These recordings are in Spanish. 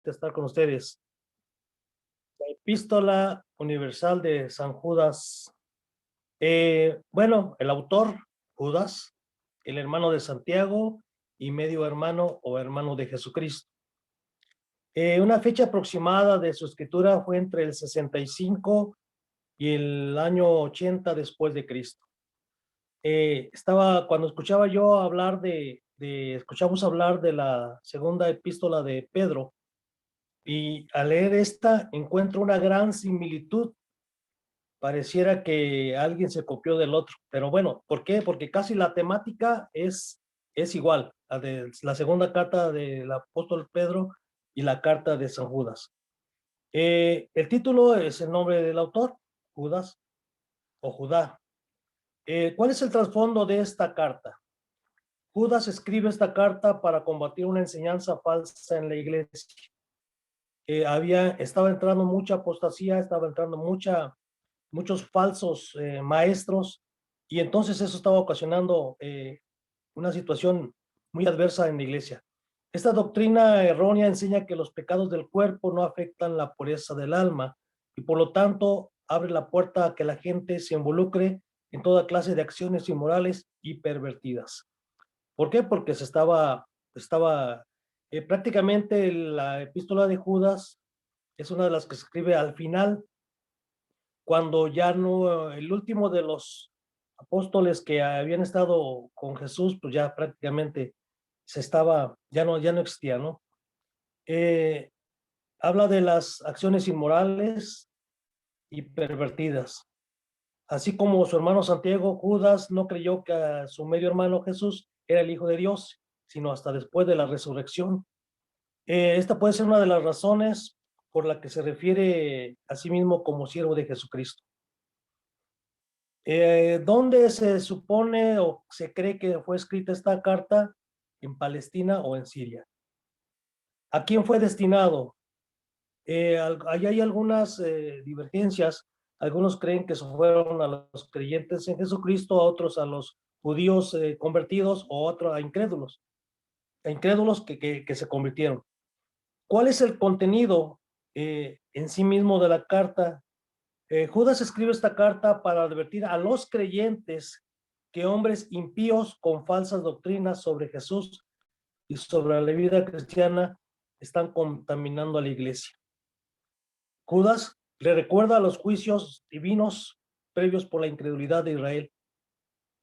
nuevamente estar con ustedes. La Epístola Universal de San Judas. Bueno, el autor, Judas, el hermano de Santiago y medio hermano o hermano de Jesucristo. Una fecha aproximada de su escritura fue entre el 65 y el año 80 después de Cristo. Cuando escuchaba yo hablar escuchamos hablar de la segunda epístola de Pedro, y al leer esta encuentro una gran similitud. Pareciera que alguien se copió del otro, pero bueno, ¿por qué? Porque casi la temática es igual, la de la segunda carta del apóstol Pedro y la carta de San Judas. El título es el nombre del autor, Judas o Judá. ¿Cuál es el trasfondo de esta carta? Judas escribe esta carta para combatir una enseñanza falsa en la iglesia. Estaba entrando mucha apostasía, estaba entrando muchos falsos maestros, y entonces eso estaba ocasionando una situación muy adversa en la iglesia. Esta doctrina errónea enseña que los pecados del cuerpo no afectan la pureza del alma, y por lo tanto abre la puerta a que la gente se involucre en toda clase de acciones inmorales y pervertidas. ¿Por qué? Porque prácticamente la epístola de Judas es una de las que se escribe al final, cuando ya no, el último de los apóstoles que habían estado con Jesús, pues ya prácticamente ya no existía, ¿no? Eh, Habla de las acciones inmorales y pervertidas. Así como su hermano Santiago, Judas no creyó que a su medio hermano Jesús era el Hijo de Dios, sino hasta después de la resurrección. Esta puede ser una de las razones por la que se refiere a sí mismo como siervo de Jesucristo. ¿Dónde se supone o se cree que fue escrita esta carta? ¿En Palestina o en Siria? ¿A quién fue destinado? Ahí hay algunas divergencias. Algunos creen que se fueron a los creyentes en Jesucristo, a otros a los judíos convertidos, o otros a incrédulos que se convirtieron. ¿Cuál es el contenido en sí mismo de la carta? Judas escribe esta carta para advertir a los creyentes que hombres impíos con falsas doctrinas sobre Jesús y sobre la vida cristiana están contaminando a la iglesia. Judas le recuerda los juicios divinos previos por la incredulidad de Israel,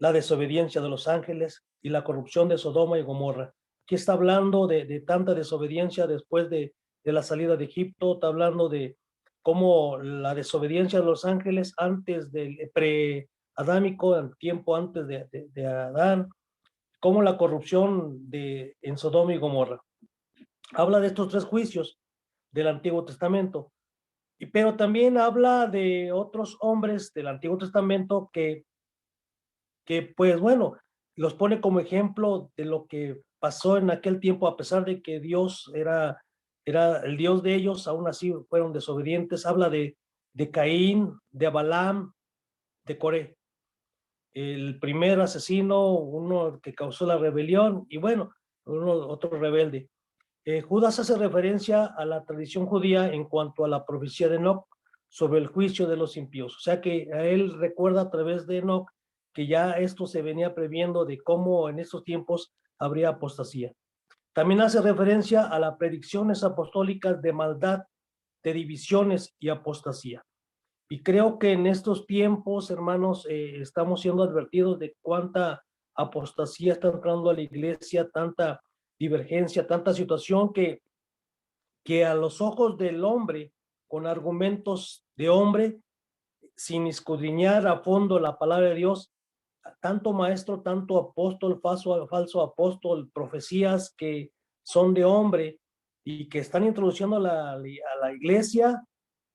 la desobediencia de los ángeles y la corrupción de Sodoma y Gomorra. Aquí está hablando de tanta desobediencia después de la salida de Egipto. Está hablando de cómo la desobediencia de los ángeles antes del pre-adámico, el tiempo antes de Adán, como la corrupción en Sodoma y Gomorra. Habla de estos tres juicios del Antiguo Testamento, pero también habla de otros hombres del Antiguo Testamento que pues bueno, los pone como ejemplo de lo que pasó en aquel tiempo. A pesar de que Dios era el Dios de ellos, aún así fueron desobedientes. Habla de Caín, de Balaam, de Coré, el primer asesino, uno que causó la rebelión, y bueno, otro rebelde. Judas hace referencia a la tradición judía en cuanto a la profecía de Enoc sobre el juicio de los impíos. O sea que a él recuerda a través de Enoc que ya esto se venía previendo, de cómo en estos tiempos habría apostasía. También hace referencia a las predicciones apostólicas de maldad, de divisiones y apostasía. Y creo que en estos tiempos, hermanos, estamos siendo advertidos de cuánta apostasía está entrando a la iglesia, tanta divergencia, tanta situación que a los ojos del hombre, con argumentos de hombre, sin escudriñar a fondo la palabra de Dios, tanto maestro, tanto apóstol, falso apóstol, profecías que son de hombre y que están introduciendo a la iglesia,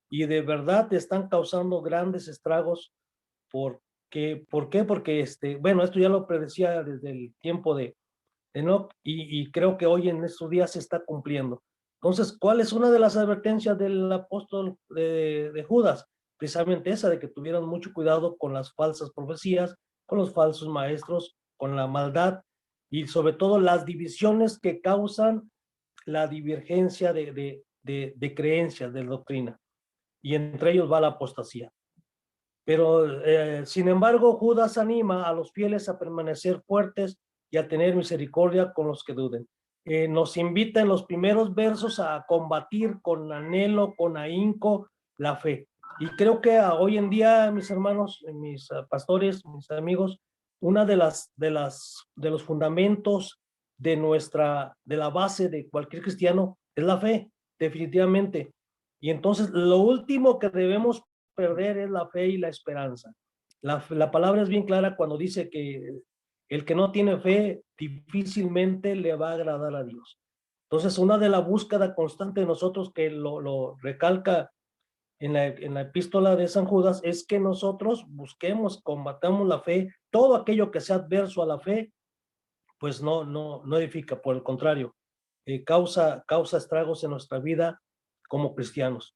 y de verdad están causando grandes estragos. ¿Por qué? Porque bueno, esto ya lo predecía desde el tiempo de Enoch, y creo que hoy en estos días se está cumpliendo. Entonces, ¿cuál es una de las advertencias del apóstol de Judas? Precisamente esa, de que tuvieran mucho cuidado con las falsas profecías, con los falsos maestros, con la maldad, y sobre todo las divisiones que causan la divergencia de creencias, de doctrina, y entre ellos va la apostasía. Pero, sin embargo, Judas anima a los fieles a permanecer fuertes y a tener misericordia con los que duden. Nos invita en los primeros versos a combatir con anhelo, con ahínco, la fe. Y creo que hoy en día, mis hermanos, mis pastores, mis amigos, una de los fundamentos de la base de cualquier cristiano es la fe, definitivamente. Y entonces, lo último que debemos perder es la fe y la esperanza. La palabra es bien clara cuando dice que el que no tiene fe difícilmente le va a agradar a Dios. Entonces, una de la búsqueda constante de nosotros que lo recalca en la epístola de San Judas es que nosotros busquemos, combatamos la fe, todo aquello que sea adverso a la fe, pues no edifica, por el contrario, causa estragos en nuestra vida como cristianos.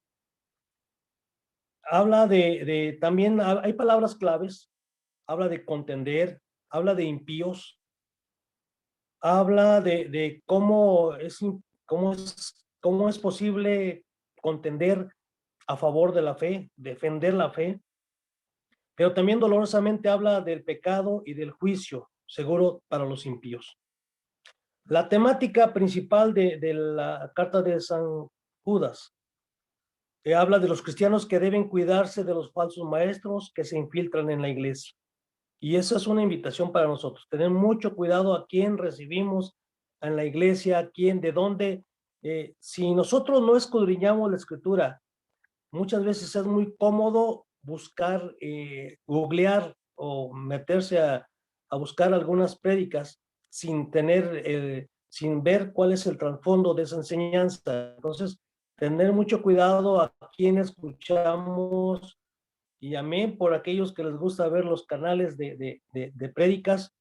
Habla también hay palabras claves, habla de contender, habla de impíos, habla de cómo es posible contender a favor de la fe, defender la fe, pero también dolorosamente habla del pecado y del juicio seguro para los impíos. La temática principal de la carta de San Judas habla de los cristianos que deben cuidarse de los falsos maestros que se infiltran en la iglesia. Y esa es una invitación para nosotros, tener mucho cuidado a quién recibimos en la iglesia, a quién, de dónde. Si nosotros no escudriñamos la escritura, muchas veces es muy cómodo buscar, googlear o meterse a buscar algunas prédicas sin ver cuál es el trasfondo de esa enseñanza. Entonces, tener mucho cuidado a quién escuchamos, y amén por aquellos que les gusta ver los canales de prédicas,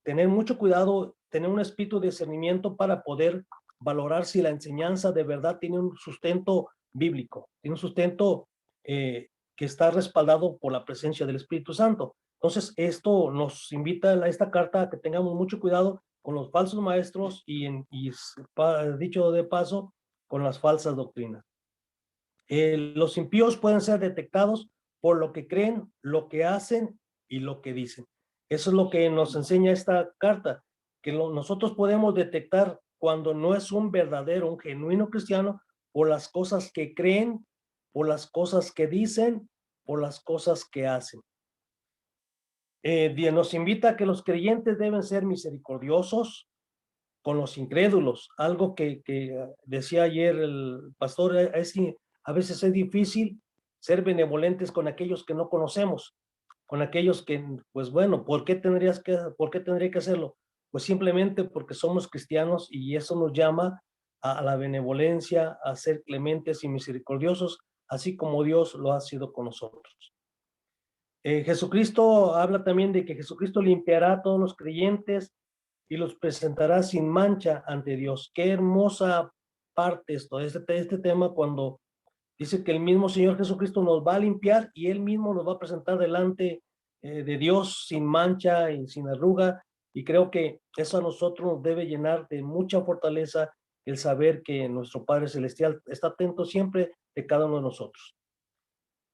tener mucho cuidado, tener un espíritu de discernimiento para poder valorar si la enseñanza de verdad tiene un sustento bíblico, tiene un sustento que está respaldado por la presencia del Espíritu Santo. Entonces, esto nos invita a esta carta a que tengamos mucho cuidado con los falsos maestros dicho de paso, con las falsas doctrinas. Los impíos pueden ser detectados por lo que creen, lo que hacen y lo que dicen. Eso es lo que nos enseña esta carta, que nosotros podemos detectar cuando no es un verdadero, un genuino cristiano, por las cosas que creen, por las cosas que dicen, por las cosas que hacen. Nos invita a que los creyentes deben ser misericordiosos con los incrédulos, algo que decía ayer el pastor, a veces es difícil ser benevolentes con aquellos que no conocemos, con aquellos que, pues bueno, ¿por qué tendría que hacerlo? Pues simplemente porque somos cristianos y eso nos llama a la benevolencia, a ser clementes y misericordiosos, así como Dios lo ha sido con nosotros. Jesucristo habla también de que Jesucristo limpiará a todos los creyentes y los presentará sin mancha ante Dios. Qué hermosa parte esto, este tema cuando dice que el mismo Señor Jesucristo nos va a limpiar y Él mismo nos va a presentar delante de Dios sin mancha y sin arruga. Y creo que eso a nosotros nos debe llenar de mucha fortaleza el saber que nuestro Padre Celestial está atento siempre de cada uno de nosotros.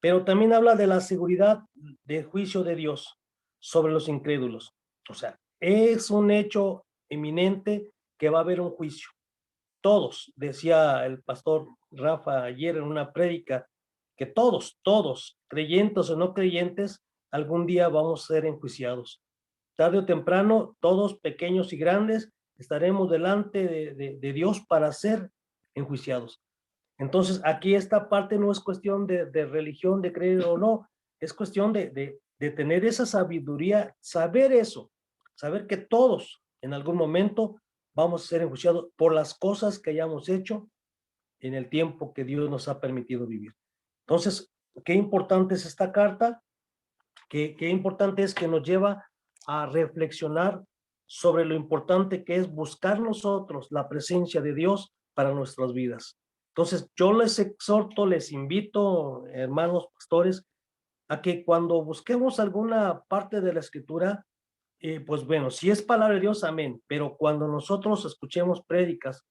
Pero también habla de la seguridad del juicio de Dios sobre los incrédulos. O sea, es un hecho eminente que va a haber un juicio. Todos, decía el pastor Rafa ayer en una prédica, que todos, creyentes o no creyentes, algún día vamos a ser enjuiciados. Tarde o temprano, todos, pequeños y grandes, estaremos delante de Dios para ser enjuiciados. Entonces, aquí esta parte no es cuestión de religión, de creer o no, es cuestión de tener esa sabiduría, saber eso, saber que todos en algún momento vamos a ser enjuiciados por las cosas que hayamos hecho en el tiempo que Dios nos ha permitido vivir. Entonces, qué importante es esta carta, qué importante es que nos lleva a reflexionar sobre lo importante que es buscar nosotros la presencia de Dios para nuestras vidas. Entonces, yo les exhorto, les invito, hermanos pastores, a que cuando busquemos alguna parte de la escritura, pues bueno, si es palabra de Dios, amén, pero cuando nosotros escuchemos prédicas,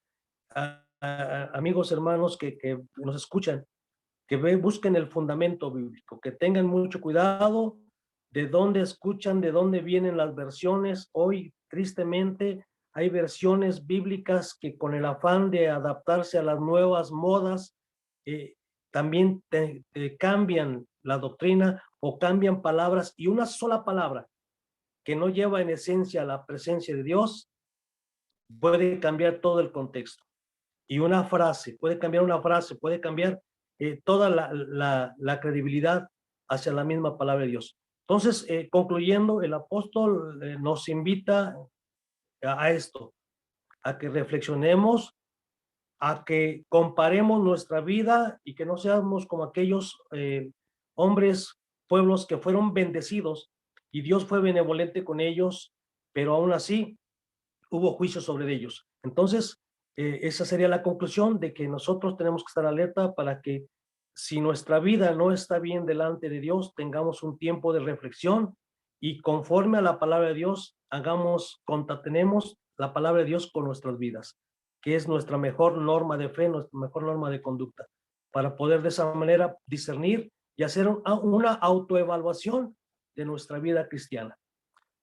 amigos, hermanos que nos escuchan, que busquen el fundamento bíblico, que tengan mucho cuidado de dónde escuchan, de dónde vienen las versiones. Hoy, tristemente, hay versiones bíblicas que con el afán de adaptarse a las nuevas modas, también te cambian la doctrina o cambian palabras, y una sola palabra que no lleva en esencia la presencia de Dios puede cambiar todo el contexto. Y una frase, puede cambiar una frase, puede cambiar toda la credibilidad hacia la misma palabra de Dios. Entonces, concluyendo, el apóstol nos invita a esto, a que reflexionemos, a que comparemos nuestra vida y que no seamos como aquellos hombres, pueblos que fueron bendecidos y Dios fue benevolente con ellos, pero aún así hubo juicio sobre ellos. Entonces, esa sería la conclusión, de que nosotros tenemos que estar alerta para que, si nuestra vida no está bien delante de Dios, tengamos un tiempo de reflexión y conforme a la palabra de Dios, concatenemos la palabra de Dios con nuestras vidas, que es nuestra mejor norma de fe, nuestra mejor norma de conducta, para poder de esa manera discernir y hacer una autoevaluación de nuestra vida cristiana.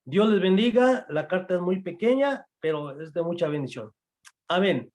Dios les bendiga. La carta es muy pequeña, pero es de mucha bendición. Amén.